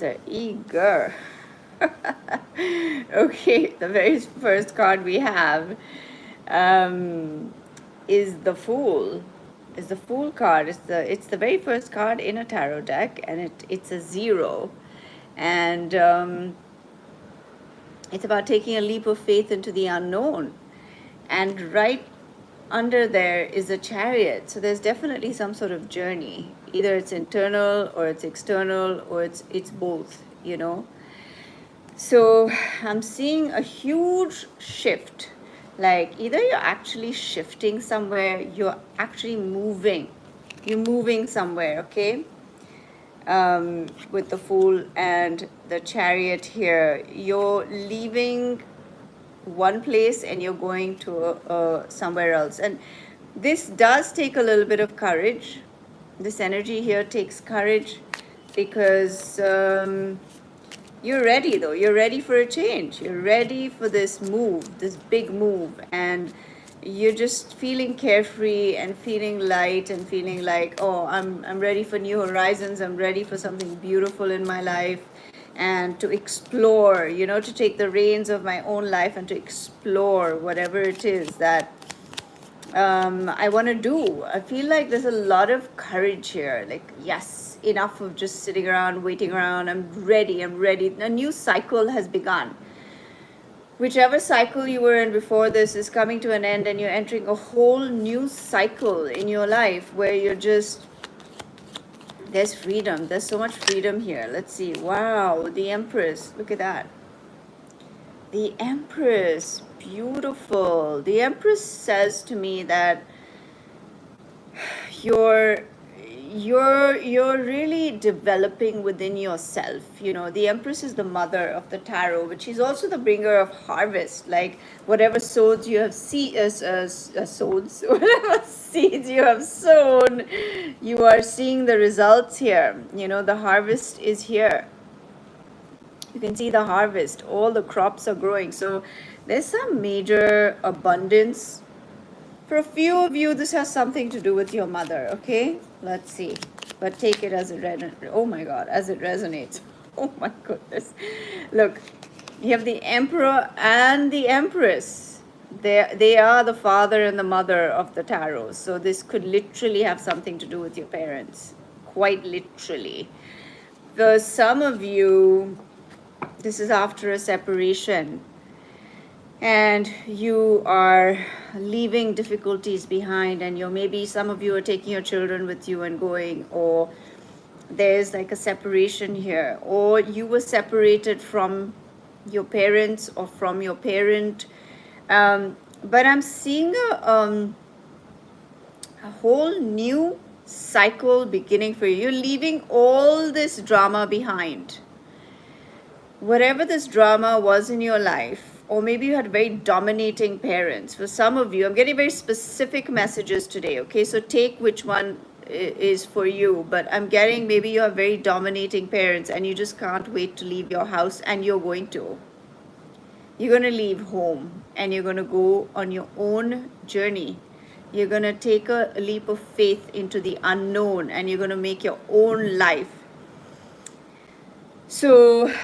are eager. Okay, the very first card we have is the Fool. Is the Fool card. It's the very first card in a tarot deck, and it's a 0, and it's about taking a leap of faith into the unknown. And right under there is a Chariot. So there's definitely some sort of journey. Either it's internal or it's external or it's both, you know. So I'm seeing a huge shift. Like either you're actually shifting somewhere, you're actually moving. You're moving somewhere, okay? With the Fool and the Chariot here, you're leaving one place and you're going to somewhere else. And this does take a little bit of courage. This energy here takes courage because you're ready though. You're ready for a change. You're ready for this move, this big move. And you're just feeling carefree and feeling light and feeling like, oh, I'm ready for new horizons. I'm ready for something beautiful in my life and to explore, you know, to take the reins of my own life and to explore whatever it is that I want to do. I feel like there's a lot of courage here. Like, yes, enough of just sitting around, waiting around. I'm ready. I'm ready. A new cycle has begun. Whichever cycle you were in before this is coming to an end, and you're entering a whole new cycle in your life where you're just, there's freedom. There's so much freedom here. Let's see. Wow, the Empress. Look at that. The Empress. Beautiful. The Empress says to me that you're you're really developing within yourself. You know, the Empress is the mother of the tarot, but she's also the bringer of harvest. Like whatever sows you have sows, whatever seeds you have sown, you are seeing the results here. You know, the harvest is here. You can see the harvest. All the crops are growing. So there's some major abundance. For a few of you, this has something to do with your mother, okay? Let's see. But take it as it resonates. Oh my God, as it resonates. Oh my goodness. Look, you have the Emperor and the Empress. They are the father and the mother of the tarot. So this could literally have something to do with your parents. Quite literally. For some of you, this is after a separation. And you are leaving difficulties behind, and you're maybe some of you are taking your children with you and going, or there's like a separation here, or you were separated from your parents or from your parent. But I'm seeing a whole new cycle beginning for you. You're leaving all this drama behind. Whatever this drama was in your life, or maybe you had very dominating parents. For some of you, I'm getting very specific messages today, okay? So take which one is for you. But I'm getting maybe you have very dominating parents and you just can't wait to leave your house, and you're going to. You're going to leave home and you're going to go on your own journey. You're going to take a leap of faith into the unknown, and you're going to make your own life. So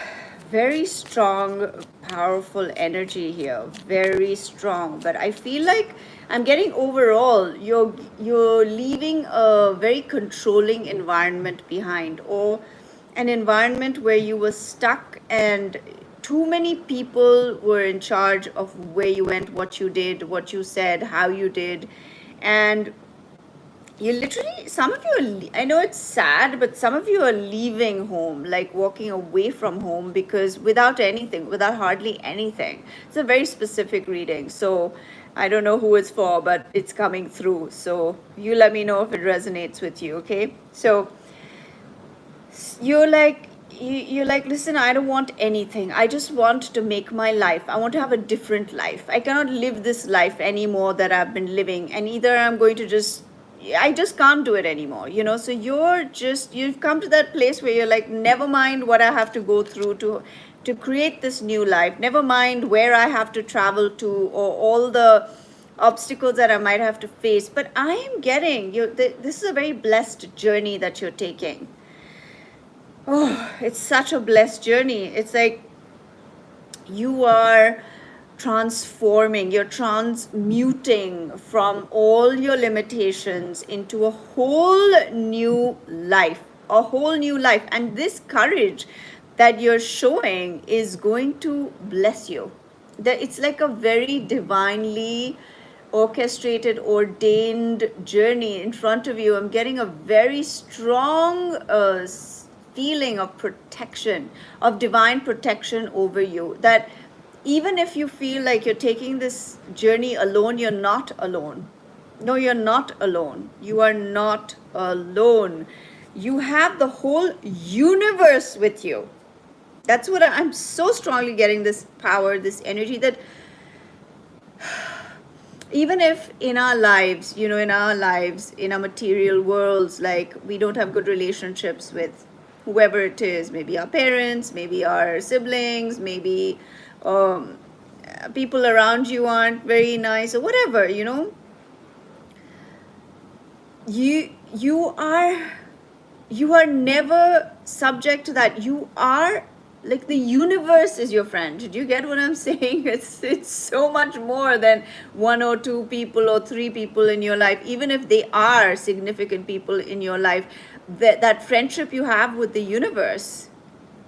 very strong, powerful energy here, very strong. But I feel like I'm getting overall you're leaving a very controlling environment behind, or an environment where you were stuck and too many people were in charge of where you went, what you did, what you said, how you did. And you literally, some of you are, I know it's sad, but some of you are leaving home, like walking away from home, because without anything, without hardly anything. It's a very specific reading, so I don't know who it's for, but it's coming through. So you let me know if it resonates with you, okay? So you're like, you're like, listen, I don't want anything. I just want to make my life. I want to have a different life. I cannot live this life anymore that I've been living, and either I'm going to I just can't do it anymore, you know. So you've come to that place where you're like, never mind what I have to go through to create this new life. Never mind where I have to travel to, or all the obstacles that I might have to face. But I am getting you. This is a very blessed journey that you're taking. Oh, it's such a blessed journey. It's like you are transforming, you're transmuting from all your limitations into a whole new life, a whole new life. And this courage that you're showing is going to bless you. That it's like a very divinely orchestrated, ordained journey in front of you. I'm getting a very strong feeling of protection, of divine protection over you. That even if you feel like you're taking this journey alone, you're not alone. No, you're not alone. You are not alone. You have the whole universe with you. That's what I'm so strongly getting, this power, this energy, that even if in our lives, in our material worlds, like we don't have good relationships with whoever it is, maybe our parents, maybe our siblings, maybe um, people around you aren't very nice or whatever, you you are you are never subject to that. You are like, the universe is your friend. Did you get what I'm saying? It's so much more than one or two people or three people in your life. Even if they are significant people in your life, that friendship you have with the universe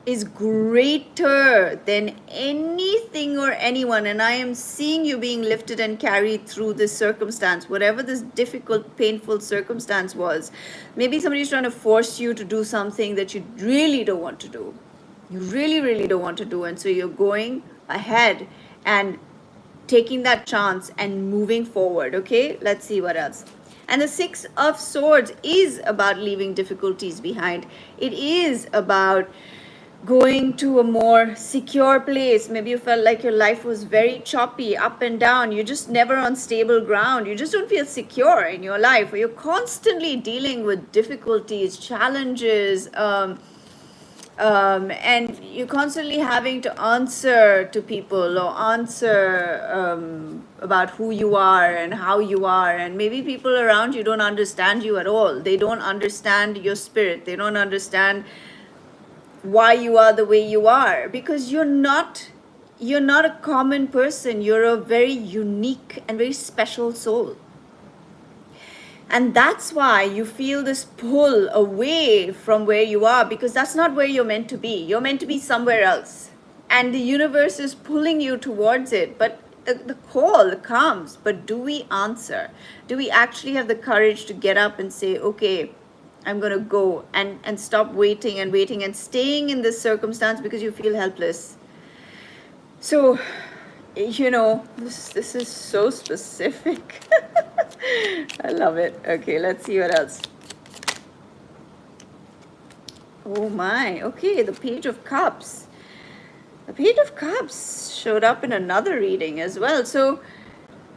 is greater than anything or anyone. And I am seeing you being lifted and carried through this circumstance, whatever this difficult, painful circumstance was. Maybe somebody's trying to force you to do something that you really don't want to do. You really, really don't want to do. And so you're going ahead and taking that chance and moving forward. Okay, let's see what else. And the Six of Swords is about leaving difficulties behind. It is about going to a more secure place. Maybe you felt like your life was very choppy, up and down. You're just never on stable ground. You just don't feel secure in your life, or you're constantly dealing with difficulties, challenges, and you're constantly having to answer to people, or answer about who you are and how you are. And maybe people around you don't understand you at all. They don't understand your spirit. They don't understand why you are the way you are, because you're not a common person. You're a very unique and very special soul. And that's why you feel this pull away from where you are, because that's not where you're meant to be. You're meant to be somewhere else. And the universe is pulling you towards it. But the call comes. But do we answer? Do we actually have the courage to get up and say, okay, I'm going to go, and stop waiting and staying in this circumstance because you feel helpless? So, this is so specific. I love it. Okay, let's see what else. Oh my, okay, the Page of Cups. The Page of Cups showed up in another reading as well. So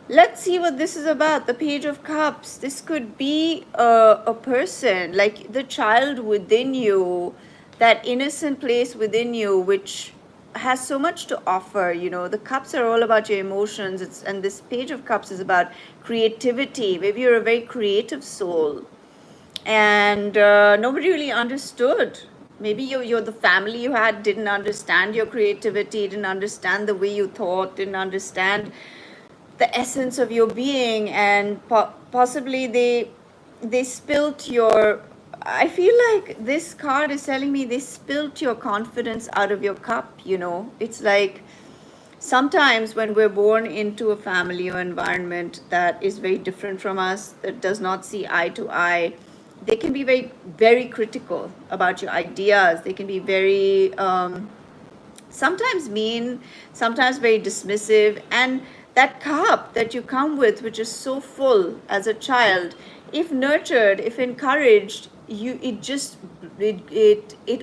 let's see what this is about. The Page of Cups. This could be a person, like the child within you, that innocent place within you, which has so much to offer. The cups are all about your emotions. And this Page of Cups is about creativity. Maybe you're a very creative soul, and nobody really understood. Maybe you're the family you had didn't understand your creativity, didn't understand the way you thought, didn't understand the essence of your being, and possibly they spilt your, I feel like this card is telling me they spilt your confidence out of your cup. It's like sometimes when we're born into a family or environment that is very different from us, that does not see eye to eye, they can be very, very critical about your ideas. They can be very sometimes mean, sometimes very dismissive. And that cup that you come with, which is so full as a child, if nurtured, if encouraged, it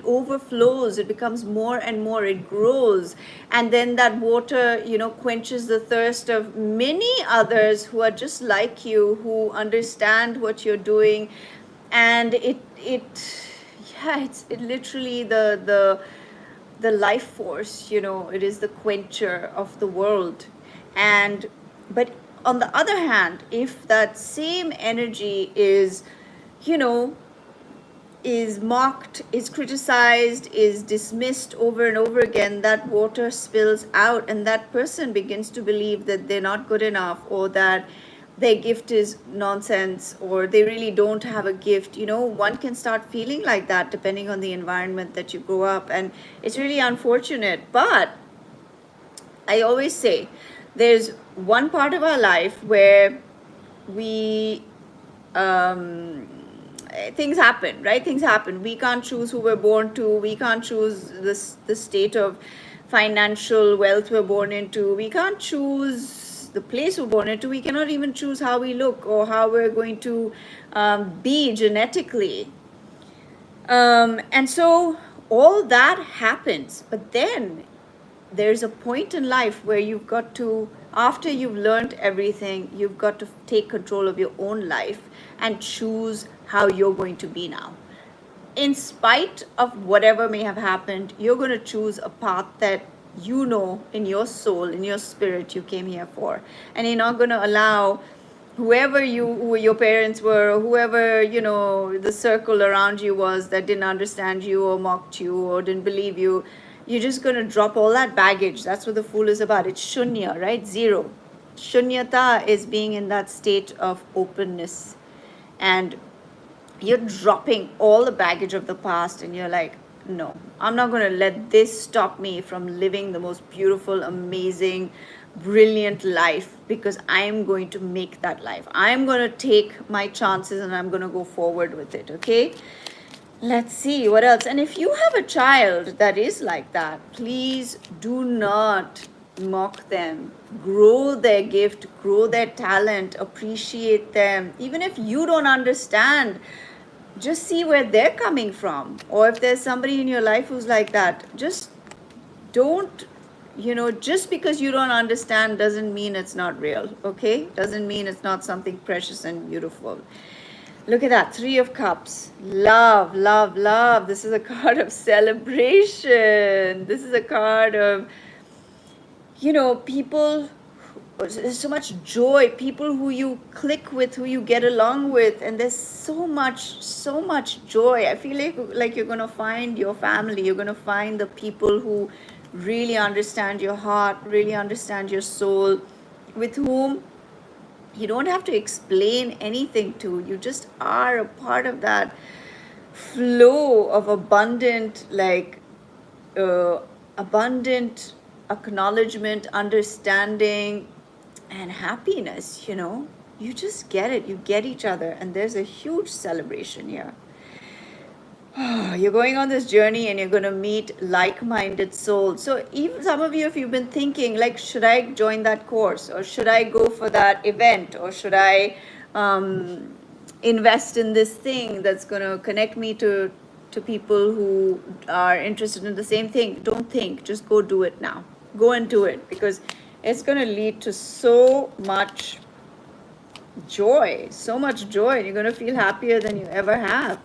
overflows. It becomes more and more. It grows, and then that water quenches the thirst of many others who are just like you, who understand what you're doing. And it's literally the life force. It is the quencher of the world. But on the other hand, if that same energy is is mocked, is criticized, is dismissed over and over again, that water spills out, and that person begins to believe that they're not good enough, or that their gift is nonsense, or they really don't have a gift. One can start feeling like that depending on the environment that you grow up, and it's really unfortunate. But I always say there's one part of our life where we things happen, right? Things happen. We can't choose who we're born to. We can't choose the state of financial wealth we're born into. We can't choose the place we're born into. We cannot even choose how we look or how we're going to be genetically. And so all that happens. But then there's a point in life where you've got to, after you've learned everything, you've got to take control of your own life and choose how you're going to be now. In spite of whatever may have happened, you're going to choose a path that in your soul, in your spirit, you came here for. And you're not going to allow who your parents were, or whoever, the circle around you was that didn't understand you or mocked you or didn't believe you. You're just going to drop all that baggage. That's what the Fool is about. It's shunya, right? Zero. Shunyata is being in that state of openness. And you're dropping all the baggage of the past, and you're like, no, I'm not going to let this stop me from living the most beautiful, amazing, brilliant life, because I'm going to make that life. I'm going to take my chances and I'm going to go forward with it, okay? Let's see what else. And if you have a child that is like that, please do not mock them. Grow their gift, grow their talent, appreciate them. Even if you don't understand, just see where they're coming from. Or if there's somebody in your life who's like that, just don't, just because you don't understand doesn't mean it's not real, okay? Doesn't mean it's not something precious and beautiful. Look at that, 3 of Cups. Love, love, love. This is a card of celebration. This is a card of, people, there's so much joy, people who you click with, who you get along with, and there's so much joy. I feel like you're going to find your family. You're going to find the people who really understand your heart, really understand your soul, with whom you don't have to explain anything to. You just are a part of that flow of abundant acknowledgement, understanding, and happiness. You just get it. You get each other, and there's a huge celebration here. You're going on this journey and you're going to meet like-minded souls. So even some of you, if you've been thinking like, should I join that course, or should I go for that event, or should I invest in this thing that's going to connect me to people who are interested in the same thing, don't think, just go do it now. Go and do it, because it's going to lead to so much joy, and you're going to feel happier than you ever have.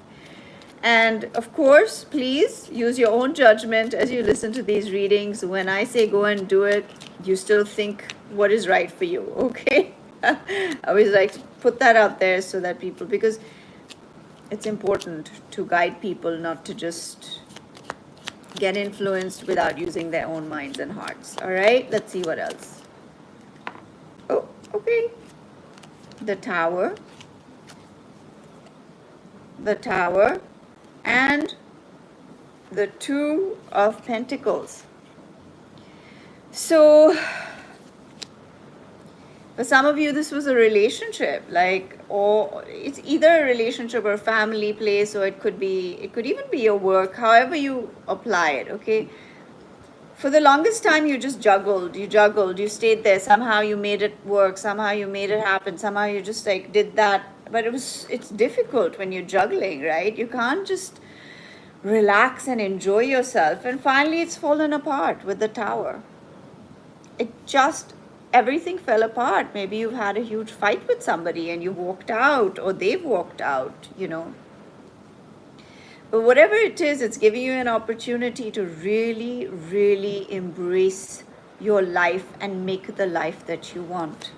And of course, please use your own judgment as you listen to these readings. When I say go and do it, you still think what is right for you, okay? I always like to put that out there so that people, because it's important to guide people, not to just get influenced without using their own minds and hearts. All right, let's see what else. Oh, okay. The Tower. And the 2 of Pentacles. So for some of you, this was a relationship, or it's either a relationship or a family place, or it could even be your work, however you apply it, okay? For the longest time, you just juggled, you stayed there, somehow you made it work, somehow you made it happen, somehow you just did that. But it's difficult when you're juggling, right? You can't just relax and enjoy yourself. And finally, it's fallen apart with the Tower. Everything fell apart. Maybe you've had a huge fight with somebody and you walked out, or they've walked out, But whatever it is, it's giving you an opportunity to really, really embrace your life and make the life that you want.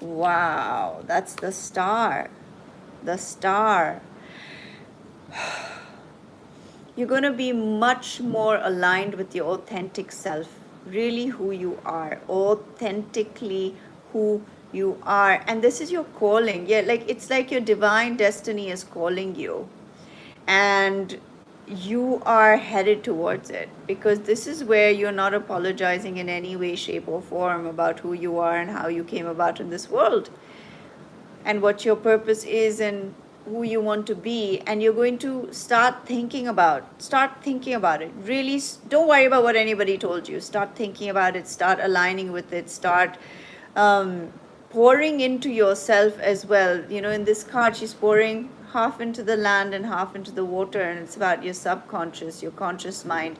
Wow, that's the Star. The Star. You're going to be much more aligned with your authentic self, really who you are, authentically who you are. And this is your calling. Yeah, like it's like your divine destiny is calling you. And you are headed towards it, because this is where you're not apologizing in any way, shape, or form about who you are and how you came about in this world, and what your purpose is, and who you want to be. And you're going to start thinking about it. Really, don't worry about what anybody told you. Start thinking about it, start aligning with it, start um, pouring into yourself as well. In this card, she's pouring half into the land and half into the water, and it's about your subconscious, your conscious mind.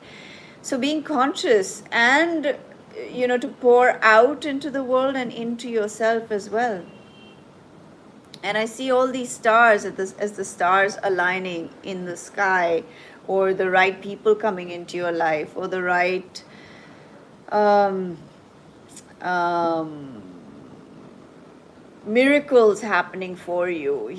So being conscious and to pour out into the world and into yourself as well. And I see all these stars as the stars aligning in the sky, or the right people coming into your life, or the right um, um, miracles happening for you.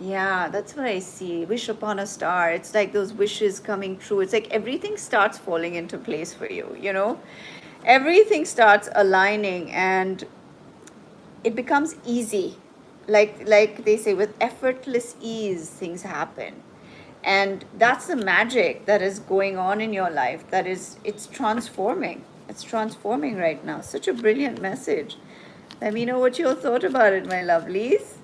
Yeah, that's what I see. Wish upon a star. It's like those wishes coming true. It's like everything starts falling into place for you. Everything starts aligning, and it becomes easy. Like they say, with effortless ease, things happen. And that's the magic that is going on in your life. It's transforming. It's transforming right now. Such a brilliant message. Let me know what you thought about it, my lovelies.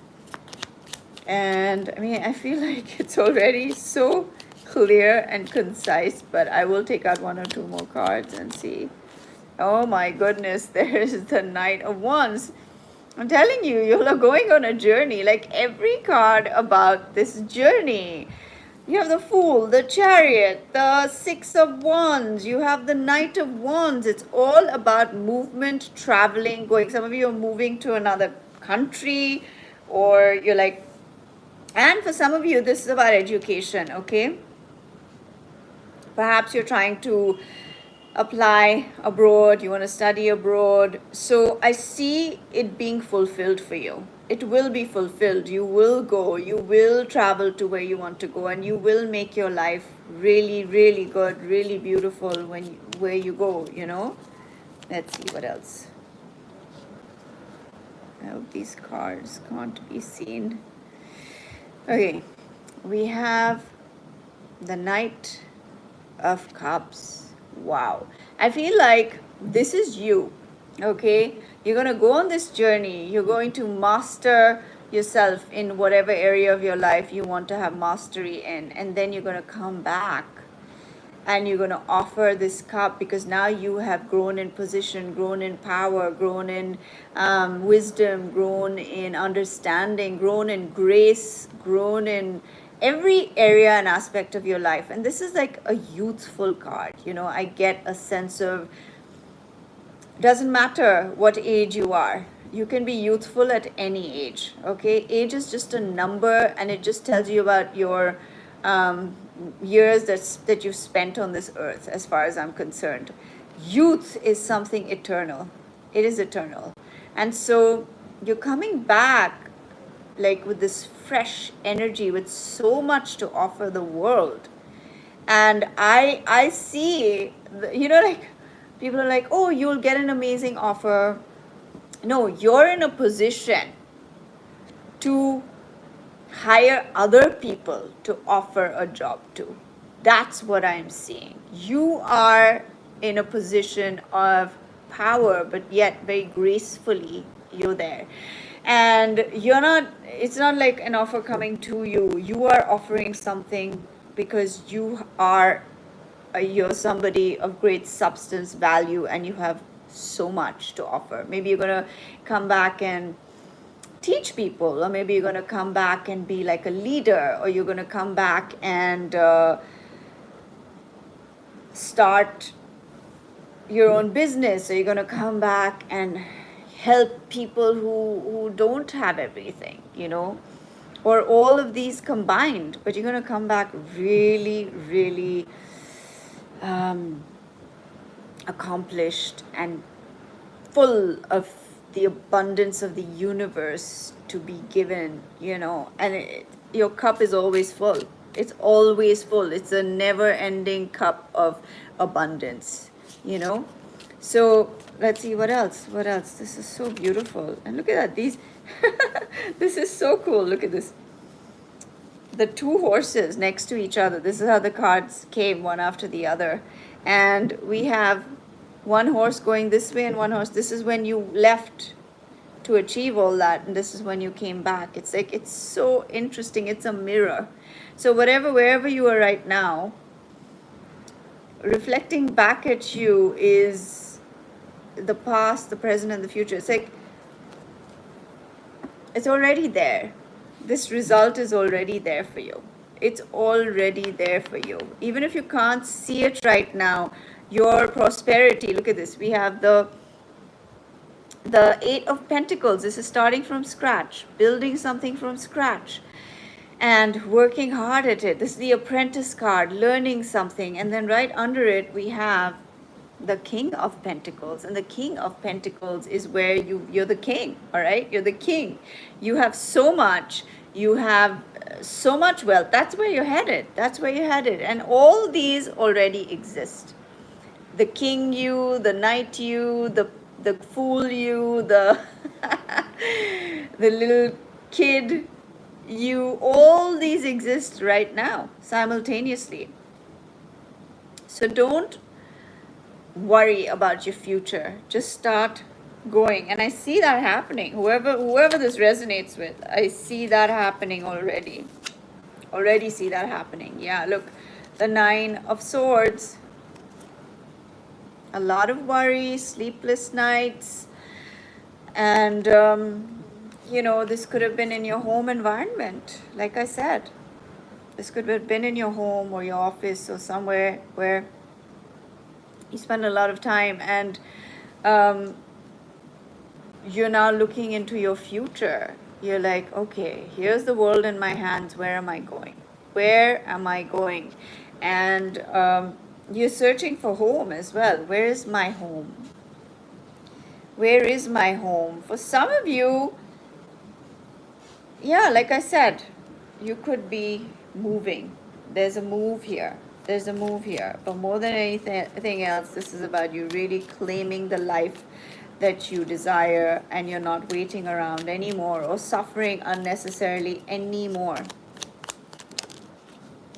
And I mean, I feel like it's already so clear and concise, but I will take out one or two more cards and see. Oh my goodness, there's the Knight of Wands. I'm telling you, you're going on a journey. Like every card about this journey. You have the Fool, the Chariot, the Six of Wands. You have the Knight of Wands. It's all about movement, traveling, going. Some of you are moving to another country, or you're like, and for some of you, this is about education, okay? Perhaps you're trying to apply abroad, you want to study abroad. So I see it being fulfilled for you. It will be fulfilled. You will go, you will travel to where you want to go, and you will make your life really, really good, really beautiful where you go. Let's see what else. I hope these cards can't be seen. Okay, we have the Knight of Cups. Wow. I feel like this is you, okay? You're going to go on this journey. You're going to master yourself in whatever area of your life you want to have mastery in. And then you're going to come back and you're going to offer this cup, because now you have grown in position, grown in power, grown in wisdom, grown in understanding, grown in grace, grown in every area and aspect of your life. And this is like a youthful card. I get a sense of, doesn't matter what age you are, you can be youthful at any age, okay? Age is just a number, and it just tells you about your years that you've spent on this earth, as far as I'm concerned. Youth is something eternal. It is eternal. And so you're coming back like with this fresh energy, with so much to offer the world. And I see, like people are like, oh, you'll get an amazing offer. No, you're in a position to hire other people to offer a job to. That's what I'm seeing. You are in a position of power, but yet very gracefully you're there. And it's not like an offer coming to you. You are offering something because you're somebody of great substance, value, and you have so much to offer. Maybe you're going to come back and teach people, or maybe you're going to come back and be like a leader, or you're going to come back and start your own business, or you're going to come back and help people who don't have everything, or all of these combined. But you're going to come back really, really accomplished and full of the abundance of the universe to be given, and your cup is always full. It's always full. It's a never ending cup of abundance, you know. So let's see what else. What else? This is so beautiful. And look at that. These, this is so cool. Look at this. The two horses next to each other. This is how the cards came one after the other. And we have one horse going this way and one horse. This is when you left to achieve all that, and this is when you came back. It's like, it's so interesting. It's a mirror. So wherever you are right now, reflecting back at you is the past, the present, and the future. It's like, it's already there. This result is already there for you. It's already there for you. Even if you can't see it right now, your prosperity, look at this. We have the Eight of Pentacles. This is starting from scratch, building something from scratch and working hard at it. This is the Apprentice card, learning something. And then right under it, we have the King of Pentacles. And the King of Pentacles is where you're the king, all right? You're the king. You have so much. You have so much wealth. That's where you're headed. That's where you're headed. And all these already exist. The king you, the knight you, the fool you, the the little kid you, all these exist right now simultaneously. So don't worry about your future. Just start going. And I see that happening. Whoever this resonates with, I see that happening already. Already see that happening. Yeah, look, the Nine of Swords. A lot of worry, sleepless nights, and you know, this could have been in your home environment. Like I said, this could have been in your home or your office or somewhere where you spend a lot of time, and you're now looking into your future. You're like, okay, here's the world in my hands. Where am I going? Where am I going? And you're searching for home as well. Where is my home? Where is my home? For some of you, yeah, like I said, you could be moving. There's a move here. There's a move here. But more than anything else, this is about you really claiming the life that you desire, and you're not waiting around anymore or suffering unnecessarily anymore.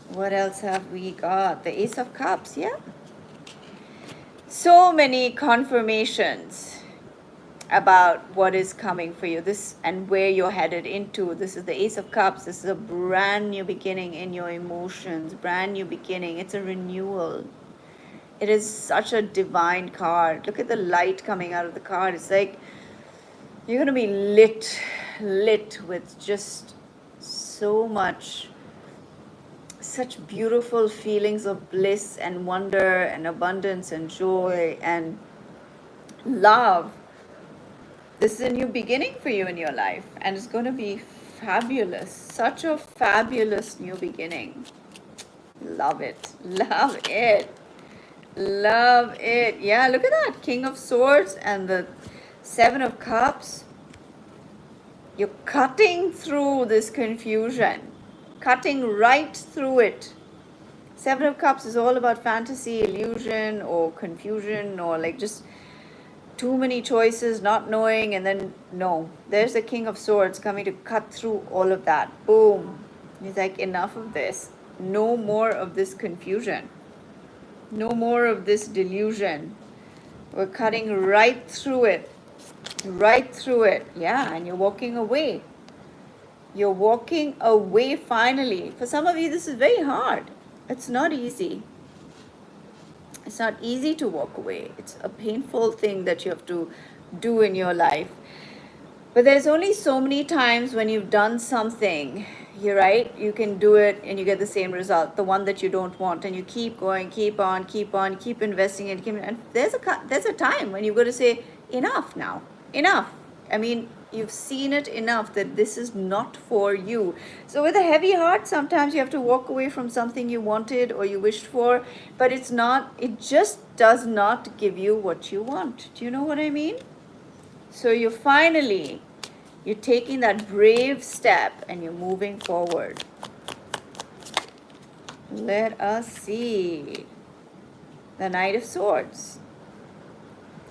What else have we got? The Ace of Cups, yeah? So many confirmations about what is coming for you, this and where you're headed into. This is the Ace of Cups. This is a brand new beginning in your emotions, brand new beginning. It's a renewal. It is such a divine card. Look at the light coming out of the card. It's like you're going to be lit with just so much, such beautiful feelings of bliss and wonder and abundance and joy and love. This is a new beginning for you in your life, and it's going to be fabulous. Such a fabulous new beginning. Love it. Love it. Love it. Yeah, look at that. King of Swords and the Seven of Cups. You're cutting through this confusion. Cutting right through it. Seven of Cups is all about fantasy, illusion, or confusion, or like just too many choices, not knowing, and then no. There's the King of Swords coming to cut through all of that. Boom. He's like, enough of this. No more of this confusion. No more of this delusion. We're cutting right through it. Right through it. Yeah, and you're walking away. You're walking away finally. For some of you, this is very hard. It's not easy. It's not easy to walk away. It's a painful thing that you have to do in your life. But there's only so many times when you've done something, you're right, you can do it and you get the same result, the one that you don't want, and you keep going, keep investing in it. And there's a time when you've got to say, enough now, enough. I mean, you've seen it enough that this is not for you. So with a heavy heart, sometimes you have to walk away from something you wanted or you wished for, but it just does not give you what you want. Do you know what I mean? So you're taking that brave step and you're moving forward. Let us see. The Knight of Swords.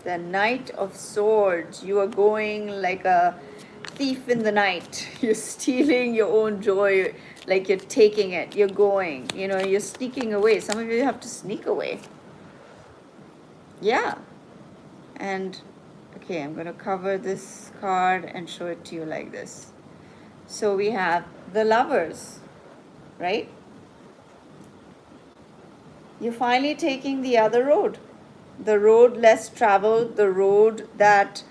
The Knight of Swords. You are going like a thief in the night. You're stealing your own joy, like you're taking it. You're going. You're sneaking away. Some of you have to sneak away. Yeah. And okay, I'm going to cover this card and show it to you like this. So we have the Lovers, right? You're finally taking the other road. The road less traveled, the road that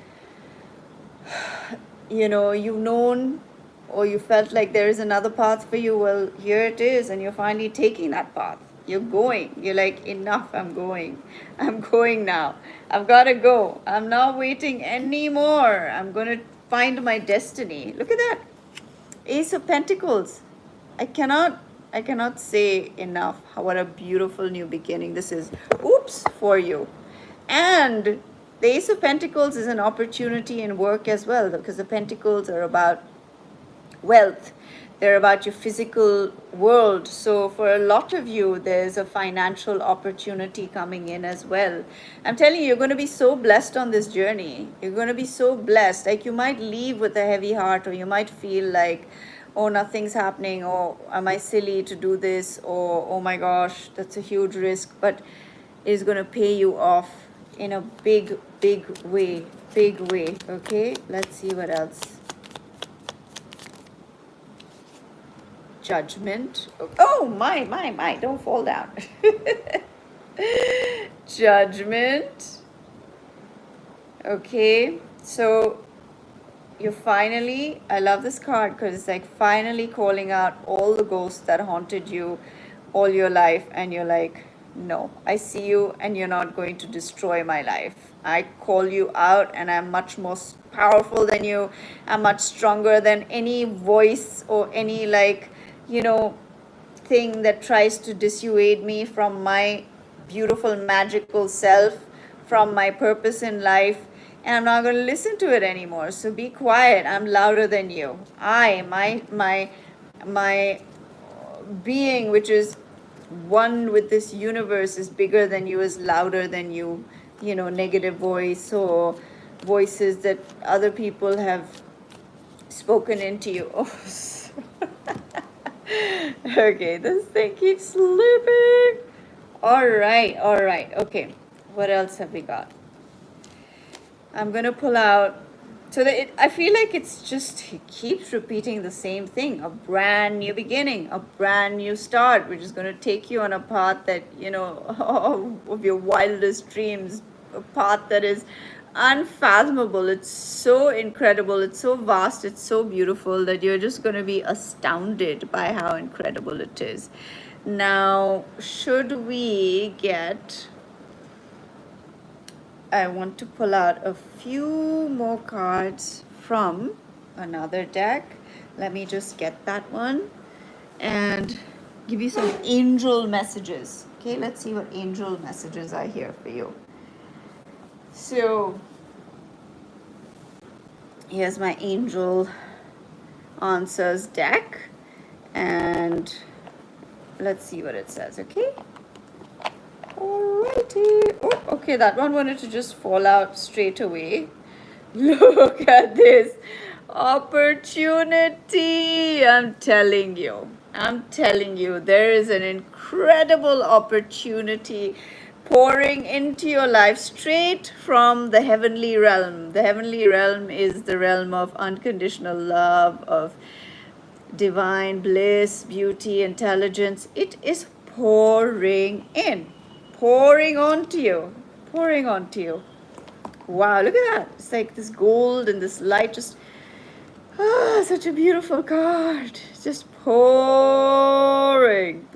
you've known, or you felt like there is another path for you. Well, here it is, and you're finally taking that path. You're going. You're like, enough, I'm going. I'm going now. I've got to go. I'm not waiting anymore. I'm going to find my destiny. Look at that. Ace of Pentacles. I cannot say enough what a beautiful new beginning this is. Oops, for you. And the Ace of Pentacles is an opportunity in work as well, because the Pentacles are about wealth. They're about your physical world. So for a lot of you, there's a financial opportunity coming in as well. I'm telling you, you're going to be so blessed on this journey. You're going to be so blessed. Like, you might leave with a heavy heart, or you might feel like, oh, nothing's happening, or am I silly to do this, or oh my gosh, that's a huge risk. But it's going to pay you off in a big way. Okay, let's see what else. Judgment. Oh, my, don't fall down. Judgment. Okay, so you're finally, I love this card because it's like finally calling out all the ghosts that haunted you all your life, and you're like, no, I see you, and you're not going to destroy my life. I call you out, and I'm much more powerful than you. I'm much stronger than any voice or any thing that tries to dissuade me from my beautiful magical self, from my purpose in life. And I'm not going to listen to it anymore. So be quiet. I'm louder than you. My being, which is one with this universe, is bigger than you, is louder than you. Negative voice or voices that other people have spoken into you. Okay, this thing keeps slipping. All right. Okay, what else have we got? I'm gonna pull out. So I feel like it keeps repeating the same thing. A brand new beginning, a brand new start, which is gonna take you on a path that of your wildest dreams, a path that is unfathomable. It's so incredible. It's so vast. It's so beautiful that you're just gonna be astounded by how incredible it is. Now, should we get? I want to pull out a few more cards from another deck. Let me just get that one and give you some angel messages. Okay, let's see what angel messages are here for you. So here's my angel answers deck, and let's see what it says. Okay. Alrighty. Oh, okay, that one wanted to just fall out straight away. Look at this opportunity. I'm telling you, there is an incredible opportunity pouring into your life straight from the heavenly realm. The heavenly realm is the realm of unconditional love, of divine bliss, beauty, intelligence. It is pouring onto you. Wow, look at that. It's like this gold and this light, just such a beautiful card. Just pouring.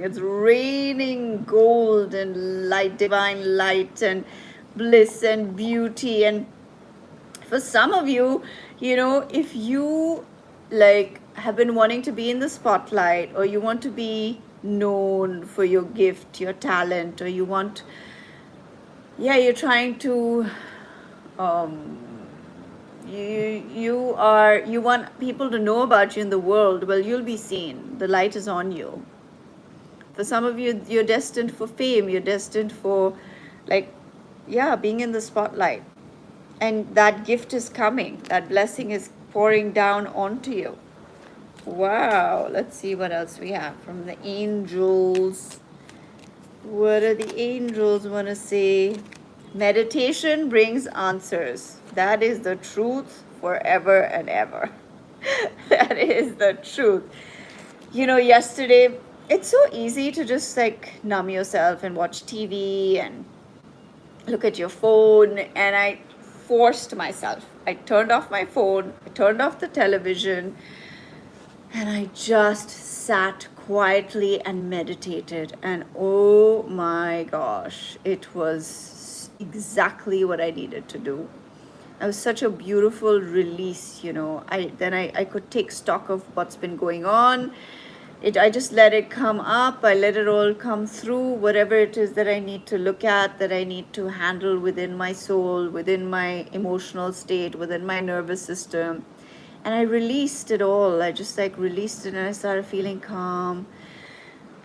It's raining gold and light, divine light and bliss and beauty. And for some of you, if you have been wanting to be in the spotlight, or you want to be known for your gift, your talent, or you're trying to you want people to know about you in the world, well, you'll be seen. The light is on you. For some of you, you're destined for fame. You're destined for, like, yeah, being in the spotlight. And that gift is coming. That blessing is pouring down onto you. Wow. Let's see what else we have from the angels. What do the angels want to say? Meditation brings answers. That is the truth forever and ever. That is the truth. You know, yesterday, it's so easy to just like numb yourself and watch TV and look at your phone. And I forced myself. I turned off my phone, I turned off the television, and I just sat quietly and meditated. And oh my gosh, it was exactly what I needed to do. It was such a beautiful release, you know. I could take stock of what's been going on. I just let it come up. I let it all come through, whatever it is that I need to look at, that I need to handle within my soul, within my emotional state, within my nervous system. And I released it all. I just like released it, and I started feeling calm.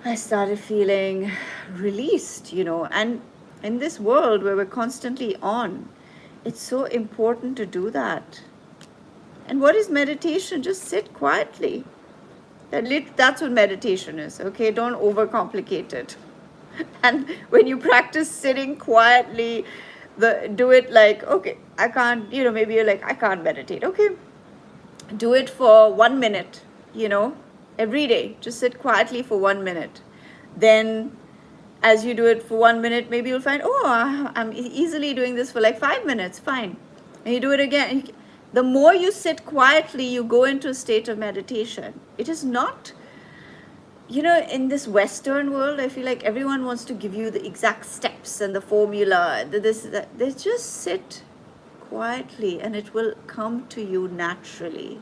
I started feeling released, you know. And in this world where we're constantly on, it's so important to do that. And what is meditation? Just sit quietly. That's what meditation is, okay? Don't overcomplicate it. And when you practice sitting quietly, do it like, okay, I can't, you know, maybe you're like, I can't meditate. Okay, do it for 1 minute, you know, every day. Just sit quietly for 1 minute. Then as you do it for 1 minute, maybe you'll find, oh, I'm easily doing this for like 5 minutes, fine. And you do it again. The more you sit quietly, you go into a state of meditation. It is not, you know, in this Western world, I feel like everyone wants to give you the exact steps and the formula, this, that. They just sit quietly and it will come to you naturally.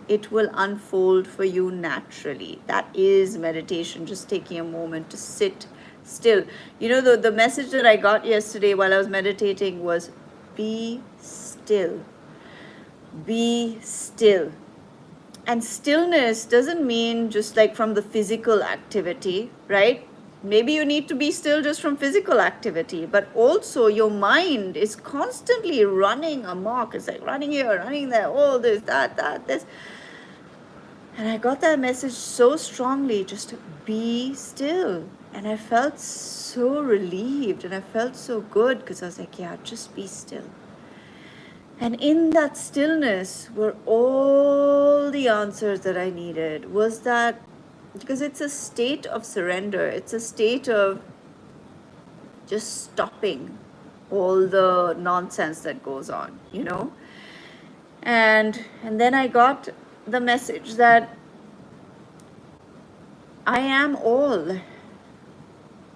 It will unfold for you naturally. That is meditation, just taking a moment to sit still. You know, the message that I got yesterday while I was meditating was, be still. Be still. And stillness doesn't mean just like from the physical activity, right? Maybe you need to be still just from physical activity, but also your mind is constantly running amok. It's like running here, running there, all this, that, this. And I got that message so strongly, just be still. And I felt so relieved and I felt so good because I was like, yeah, just be still. And in that stillness were all the answers that I needed. Was that, because it's a state of surrender. It's a state of just stopping all the nonsense that goes on, you know. And then I got the message that I am all.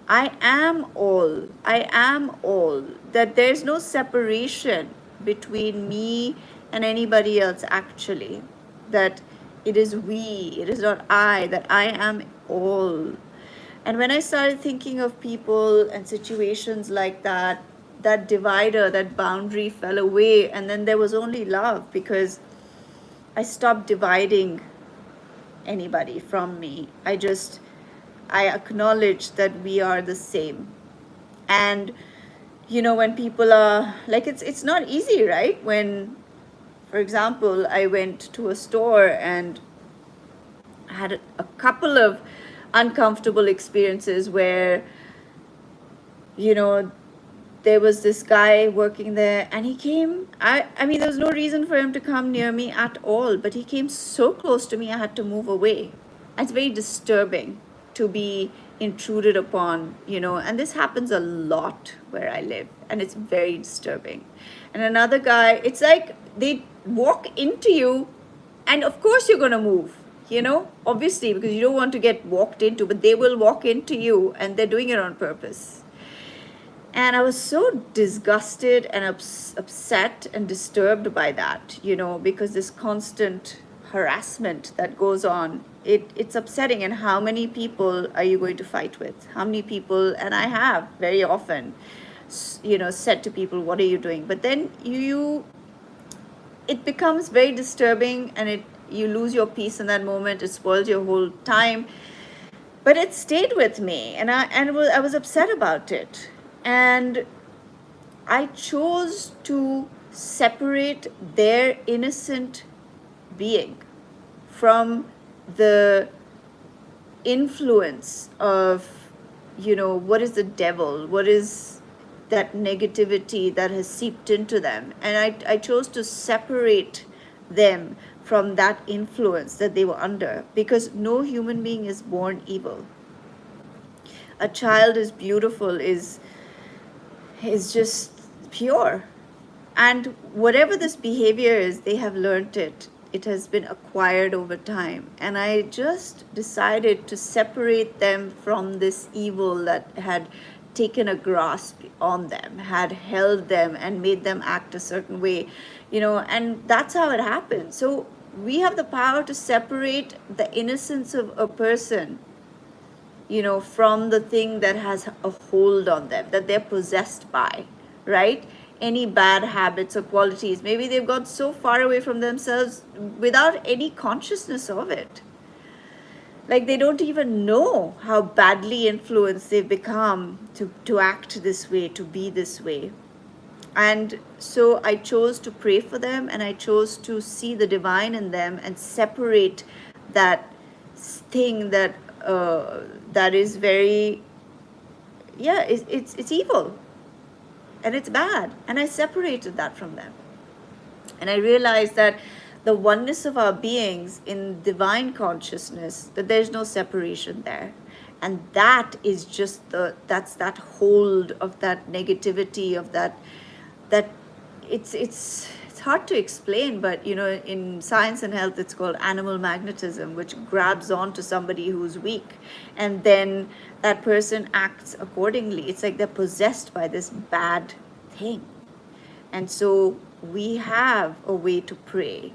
I am all. I am all. That there's no separation between me and anybody else, actually. That it is we, it is not I, that I am all. And when I started thinking of people and situations like that, that divider, that boundary fell away, and then there was only love, because I stopped dividing anybody from me. I acknowledge that we are the same. And you know, when people are like, it's not easy, right? When, for example, I went to a store and I had a couple of uncomfortable experiences where, you know, there was this guy working there and he came, I mean, there was no reason for him to come near me at all, but he came so close to me, I had to move away. It's very disturbing to be intruded upon, you know, and this happens a lot where I live, and it's very disturbing. And another guy, it's like they walk into you, and of course you're going to move, you know, obviously, because you don't want to get walked into, but they will walk into you, and they're doing it on purpose. And I was so disgusted and upset and disturbed by that, you know, because this constant harassment that goes on, it's upsetting. And how many people are you going to fight with? How many people? And I have very often, you know, said to people, what are you doing? But then it becomes very disturbing, and you lose your peace in that moment. It spoils your whole time. But it stayed with me, and I was upset about it. And I chose to separate their innocent being from the influence of, what is the devil, what is that negativity that has seeped into them. And I chose to separate them from that influence that they were under, because no human being is born evil. A child is beautiful, is just pure. And whatever this behavior is, they have learned it. It has been acquired over time. And I just decided to separate them from this evil that had taken a grasp on them, had held them and made them act a certain way, and that's how it happened. So we have the power to separate the innocence of a person, from the thing that has a hold on them, that they're possessed by, right? Any bad habits or qualities. Maybe they've got so far away from themselves without any consciousness of it. Like they don't even know how badly influenced they've become to act this way, to be this way. And so I chose to pray for them, and I chose to see the divine in them and separate that thing that is very, it's evil and it's bad. And I separated that from them. And I realized that the oneness of our beings in divine consciousness, that there's no separation there. And that is just that's that hold of that negativity, of that it's hard to explain, but in science and health it's called animal magnetism, which grabs onto somebody who's weak, and then that person acts accordingly. It's like they're possessed by this bad thing. And so we have a way to pray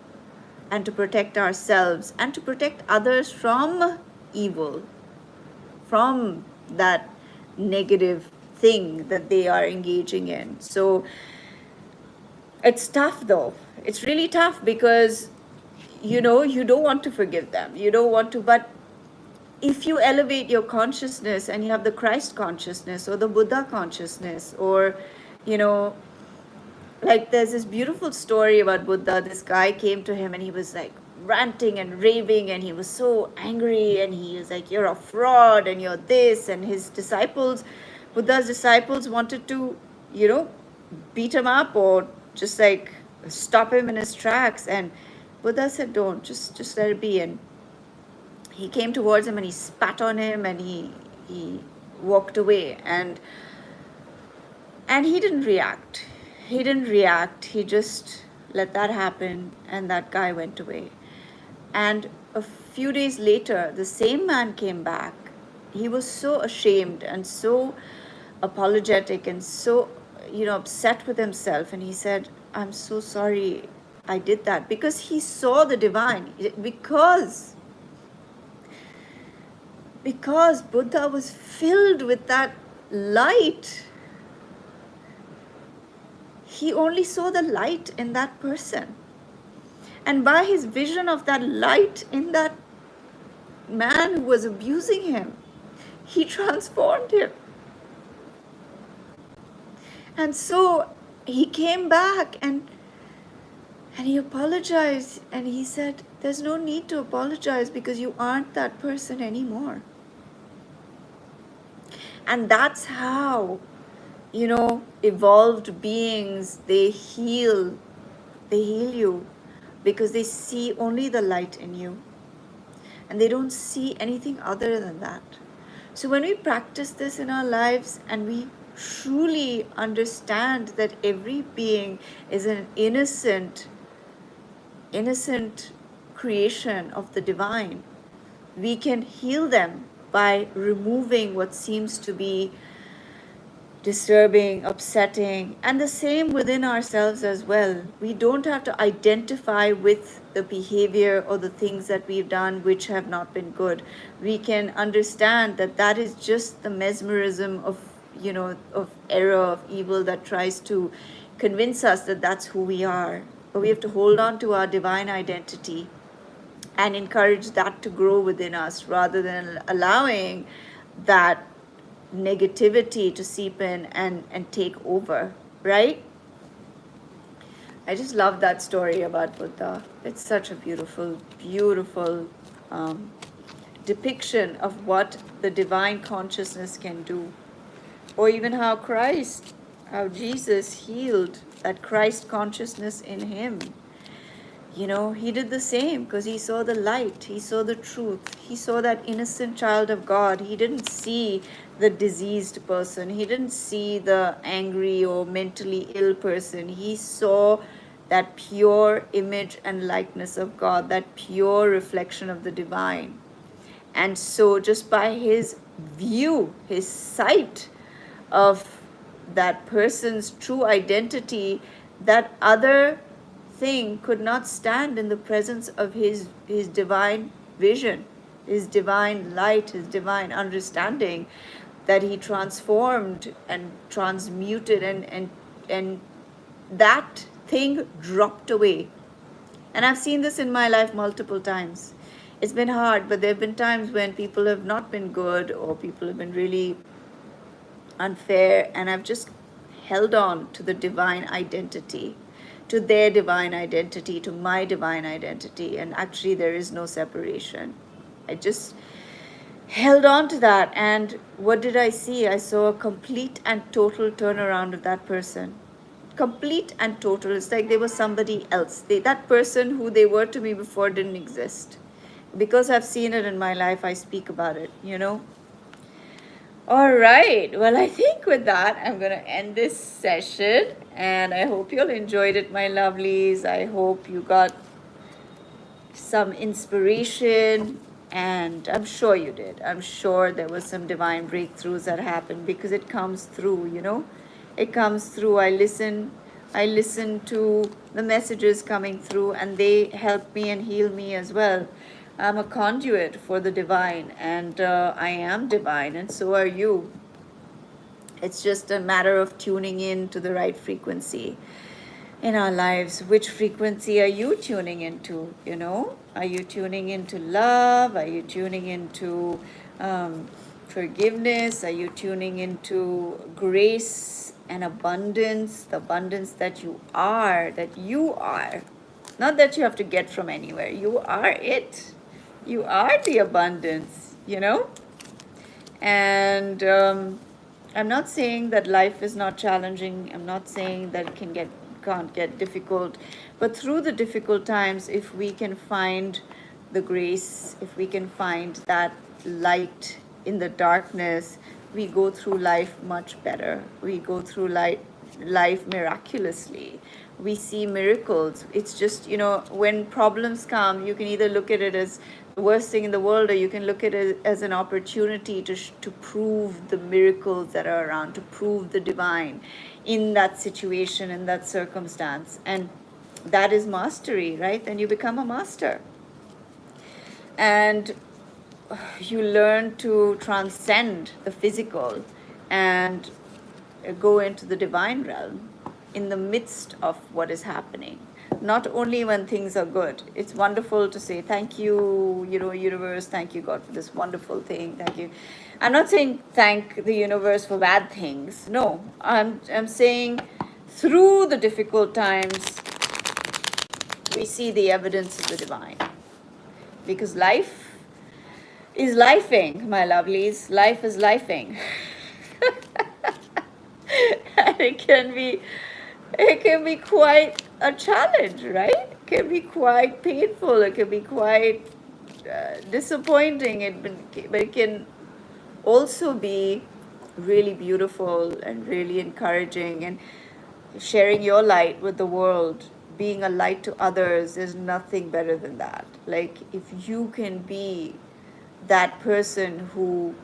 and to protect ourselves and to protect others from evil, from that negative thing that they are engaging in. So it's tough though. It's really tough because, you don't want to forgive them. You don't want to, but if you elevate your consciousness and you have the Christ consciousness or the Buddha consciousness, or, like there's this beautiful story about Buddha. This guy came to him and he was like ranting and raving, and he was so angry, and he was like, you're a fraud and you're this. And his disciples, Buddha's disciples, wanted to, beat him up or just like stop him in his tracks. And Buddha said, don't, just let it be. And he came towards him and he spat on him, and he walked away. And he didn't react. He just let that happen, and that guy went away. And a few days later, the same man came back. He was so ashamed and so apologetic and so, upset with himself. And he said, I'm so sorry I did that, because he saw the divine. Because Buddha was filled with that light. He only saw the light in that person. And by his vision of that light in that man who was abusing him, he transformed him. And so he came back and he apologized, and he said, there's no need to apologize because you aren't that person anymore. And that's how, evolved beings, they heal you, because they see only the light in you, and they don't see anything other than that. So when we practice this in our lives and we truly understand that every being is an innocent creation of the divine, we can heal them by removing what seems to be disturbing, upsetting, and the same within ourselves as well. We don't have to identify with the behavior or the things that we've done which have not been good. We can understand that that is just the mesmerism of error, of evil that tries to convince us that that's who we are. But we have to hold on to our divine identity and encourage that to grow within us rather than allowing that negativity to seep in and take over, right? I just love that story about Buddha. It's such a beautiful, beautiful um, depiction of what the divine consciousness can do. Or even how Jesus healed that Christ consciousness in him. You know, he did the same because he saw the light, he saw the truth, he saw that innocent child of God. He didn't see the diseased person, he didn't see the angry or mentally ill person. He saw that pure image and likeness of God, that pure reflection of the divine. And so, just by his view, his sight of that person's true identity, that other thing could not stand in the presence of his divine vision, his divine light, his divine understanding, that he transformed and transmuted, and that thing dropped away. And I've seen this in my life multiple times. It's been hard, but there have been times when people have not been good or people have been really unfair, and I've just held on to the divine identity, to their divine identity, to my divine identity, and actually there is no separation. I just held on to that, and what did I see? I saw a complete and total turnaround of that person. Complete and total. It's like they were somebody else. That person who they were to me before didn't exist. Because I've seen it in my life, I speak about it, you know? All right. Well, I think with that, I'm going to end this session. And I hope you all enjoyed it, my lovelies. I hope you got some inspiration. And I'm sure you did. I'm sure there was some divine breakthroughs that happened because it comes through, you know? It comes through. I listen to the messages coming through, and they help me and heal me as well. I'm a conduit for the divine, and I am divine, and so are you. It's just a matter of tuning in to the right frequency in our lives. Which frequency are you tuning into? You know, are you tuning into love? Are you tuning into forgiveness? Are you tuning into grace and abundance, the abundance that you are, not that you have to get from anywhere. You are it. You are the abundance, you know? And I'm not saying that life is not challenging. I'm not saying that it can't get difficult. But through the difficult times, if we can find the grace, if we can find that light in the darkness, we go through life much better. We go through life miraculously. We see miracles. It's just, you know, when problems come, you can either look at it as the worst thing in the world, or you can look at it as an opportunity to prove the miracles that are around, to prove the divine in that situation, in that circumstance. And that is mastery, right? Then you become a master. And you learn to transcend the physical and go into the divine realm in the midst of what is happening. Not only when things are good. It's wonderful to say thank you, you know, universe, thank you God for this wonderful thing, thank you. I'm not saying thank the universe for bad things. No, I'm saying through the difficult times we see the evidence of the divine. Because life is lifing, my lovelies. Life is lifing. And it can be quite a challenge, right? It can be quite painful. It can be quite disappointing. But it can also be really beautiful and really encouraging, and sharing your light with the world, being a light to others. There's nothing better than that. Like, if you can be that person who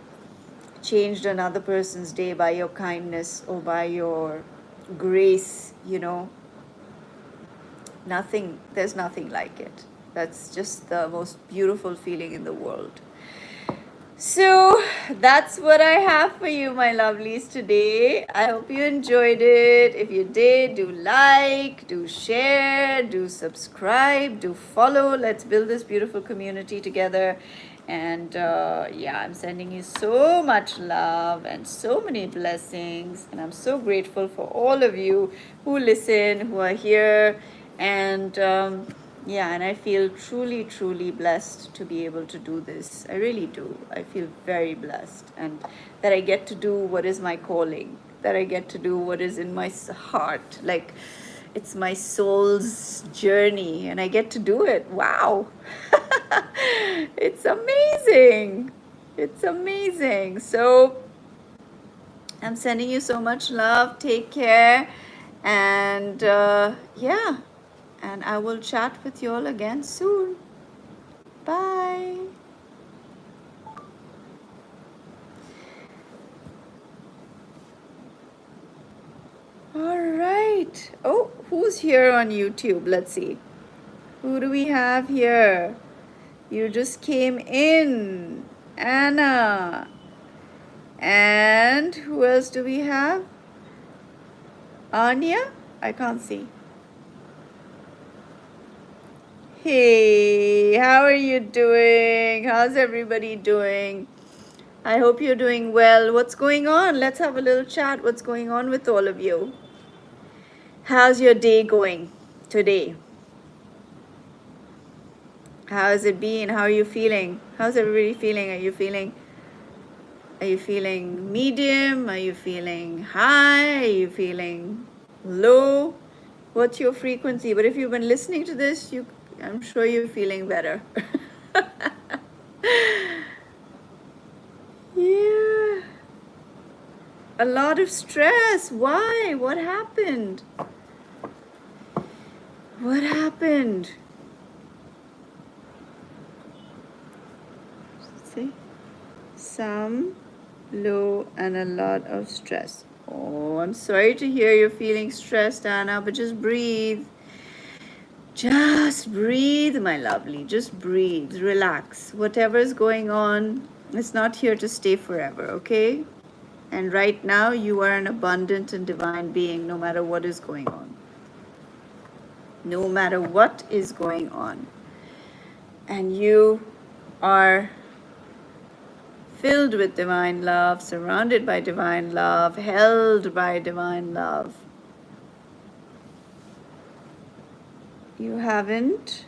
changed another person's day by your kindness or by your grace, you know, there's nothing like it. That's just the most beautiful feeling in the world. So that's what I have for you, my lovelies, today. I hope you enjoyed it. If you did, do like, do share, do subscribe, do follow. Let's build this beautiful community together. And yeah, I'm sending you so much love and so many blessings. And I'm so grateful for all of you who listen, who are here. And yeah, and I feel truly, truly blessed to be able to do this. I really do. I feel very blessed, and that I get to do what is my calling, that I get to do what is in my heart. Like, it's my soul's journey, and I get to do it. Wow. It's amazing. It's amazing. So, I'm sending you so much love. Take care. And yeah, and I will chat with you all again soon. Bye. All right. Oh, who's here on YouTube? Let's see. Who do we have here? You just came in. Anna. And who else do we have? Anya? I can't see. Hey, how are you doing? How's everybody doing? I hope you're doing well. What's going on? Let's have a little chat. What's going on with all of you? How's your day going today? How has it been? How are you feeling? How's everybody feeling? Are you feeling medium? Are you feeling high? Are you feeling low? What's your frequency? But if you've been listening to this, I'm sure you're feeling better. Yeah. A lot of stress. Why? What happened? What happened? See? Some, low, and a lot of stress. Oh, I'm sorry to hear you're feeling stressed, Anna, but just breathe. Just breathe, my lovely. Just breathe. Relax. Whatever is going on, it's not here to stay forever, okay? And right now, you are an abundant and divine being, no matter what is going on. No matter what is going on. And you are filled with divine love, surrounded by divine love, held by divine love. You haven't,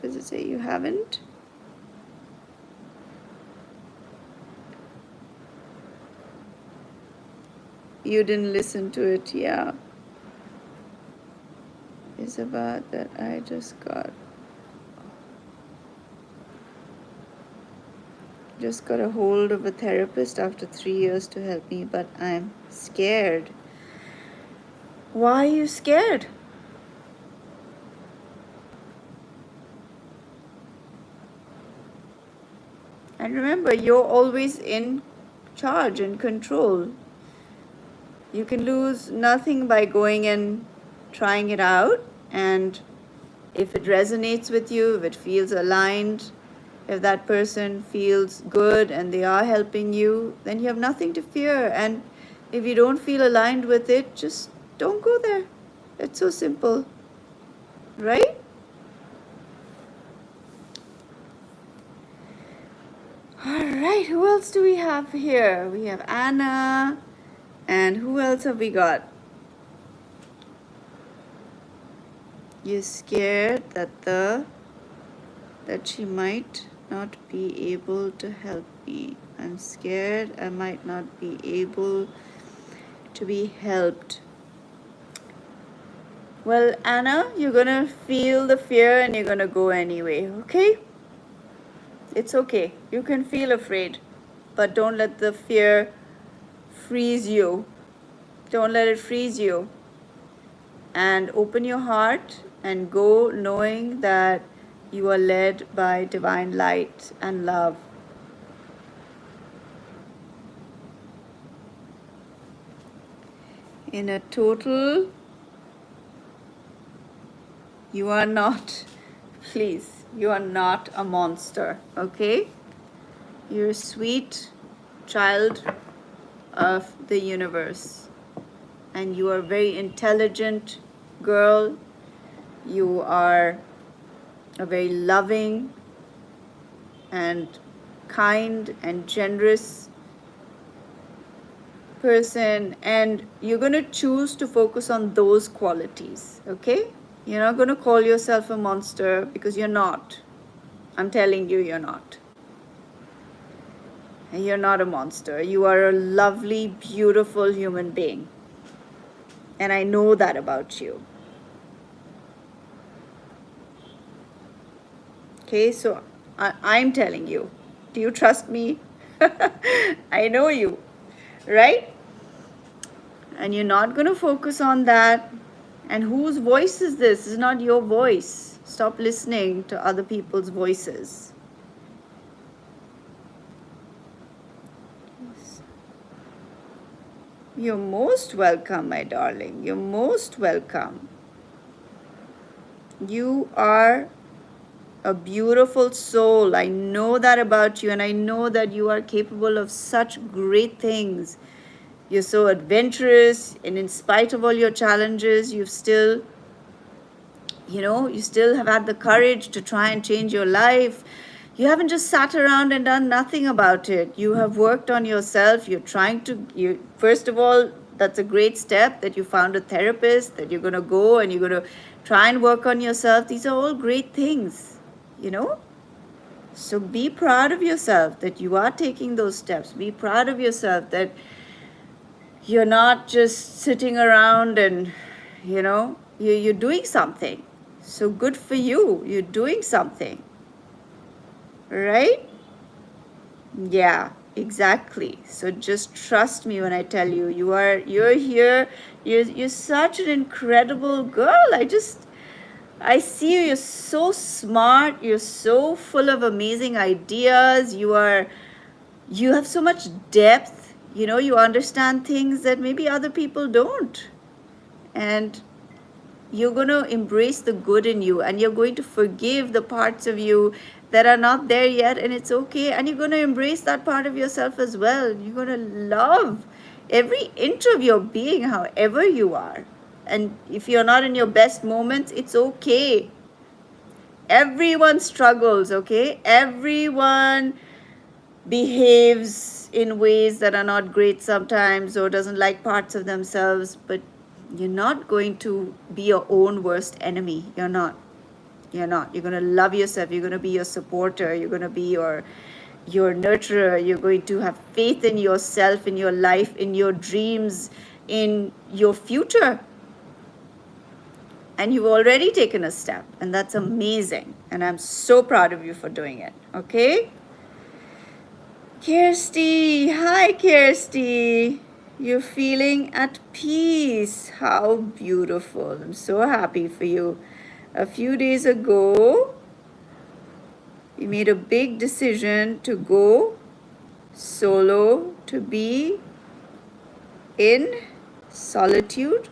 does it say you haven't? You didn't listen to it, yeah. It's about that I just got a hold of a therapist after 3 years to help me, but I'm scared. Why are you scared? And remember, you're always in charge and control. You can lose nothing by going and trying it out. And if it resonates with you, if it feels aligned, if that person feels good and they are helping you, then you have nothing to fear. And if you don't feel aligned with it, just don't go there. It's so simple, right? All right, who else do we have here? We have Anna, and who else have we got? You're scared that she might not be able to help me. I'm scared I might not be able to be helped. Well, Anna, you're gonna feel the fear and you're gonna go anyway, okay? It's okay. You can feel afraid, but don't let the fear freeze you. Don't let it freeze you. And open your heart and go knowing that you are led by divine light and love. In a total, you are not, please, you are not a monster, okay? You're a sweet child of the universe, and you are a very intelligent girl. You are a very loving and kind and generous person, and you're going to choose to focus on those qualities, okay? You're not going to call yourself a monster, because you're not. I'm telling you, you're not. And you're not a monster. You are a lovely, beautiful human being. And I know that about you. Okay, so I'm telling you. Do you trust me? I know you, right? And you're not going to focus on that. And whose voice is this? This is not your voice. Stop listening to other people's voices. You're most welcome, my darling. You're most welcome. You are a beautiful soul. I know that about you, and I know that you are capable of such great things. You're so adventurous, and in spite of all your challenges, you've still, you still have had the courage to try and change your life. You haven't just sat around and done nothing about it. You have worked on yourself. You're trying to, first of all, that's a great step that you found a therapist, that you're going to go and you're going to try and work on yourself. These are all great things, So be proud of yourself that you are taking those steps. Be proud of yourself that you're not just sitting around and, you're doing something. So good for you. You're doing something. Right? Yeah, exactly. So just trust me when I tell you, you're here. You're such an incredible girl. I see you. You're so smart. You're so full of amazing ideas. You have so much depth. You understand things that maybe other people don't. And you're going to embrace the good in you, and you're going to forgive the parts of you that are not there yet, and it's okay. And you're going to embrace that part of yourself as well. You're going to love every inch of your being, however you are. And if you're not in your best moments, it's okay. Everyone struggles, okay? Everyone behaves in ways that are not great sometimes, or doesn't like parts of themselves, but you're not going to be your own worst enemy. You're not. You're going to love yourself. You're going to be your supporter. You're going to be your nurturer. You're going to have faith in yourself, in your life, in your dreams, in your future. And you've already taken a step, and that's amazing. And I'm so proud of you for doing it. Okay? Kirsty, hi Kirsty. You're feeling at peace. How beautiful. I'm so happy for you. A few days ago, you made a big decision to go solo, to be in solitude,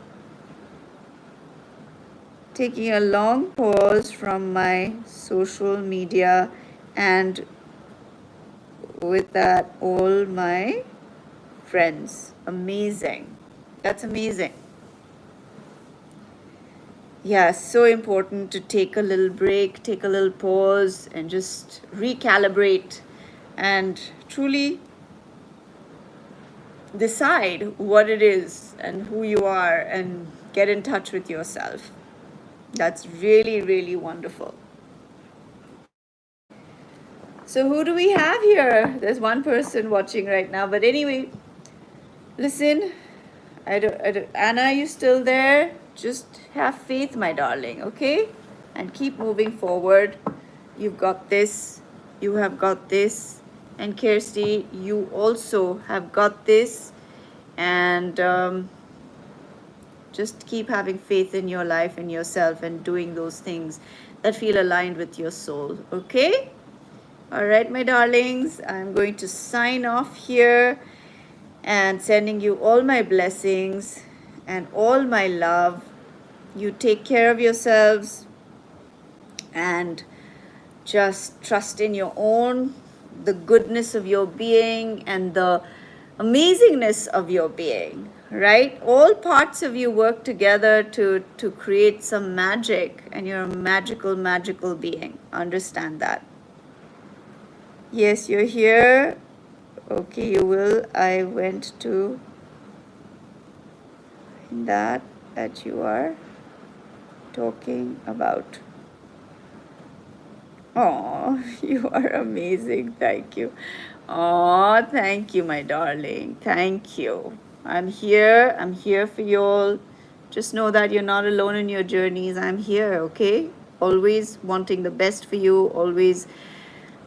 taking a long pause from my social media, and with that, all my friends. Amazing. That's amazing. Yeah, so important to take a little break, take a little pause, and just recalibrate and truly decide what it is and who you are, and get in touch with yourself. That's really, really wonderful. So who do we have here? There's one person watching right now, but anyway, listen, Anna, you still there? Just have faith, my darling, okay? And keep moving forward. You've got this. You have got this. And Kirsty, you also have got this. And just keep having faith in your life and yourself, and doing those things that feel aligned with your soul, okay? All right, my darlings, I'm going to sign off here, and sending you all my blessings and all my love. You take care of yourselves, and just trust in your own the goodness of your being and the amazingness of your being, right? All parts of you work together to create some magic, and you're a magical, magical being. Understand that. Yes, you're here. Okay, you will. I went to that you are talking about. Oh, you are amazing. Thank you. Oh, thank you, my darling. Thank you. I'm here. I'm here for you all. Just know that you're not alone in your journeys. I'm here, okay? Always wanting the best for you, always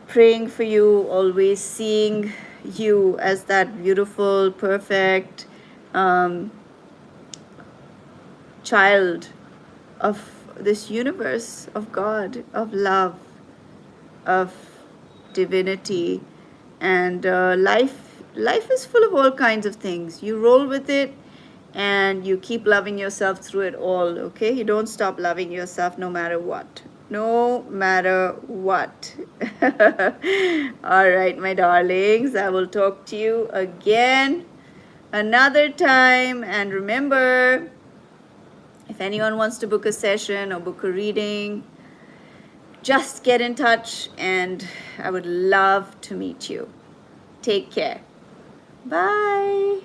praying for you, always seeing you as that beautiful, perfect child of this universe, of God, of love, of divinity. And life is full of all kinds of things. You roll with it, and you keep loving yourself through it all, okay? You don't stop loving yourself no matter what. No matter what. All right, my darlings, I will talk to you again another time. And remember, if anyone wants to book a session or book a reading, just get in touch, and I would love to meet you. Take care. Bye.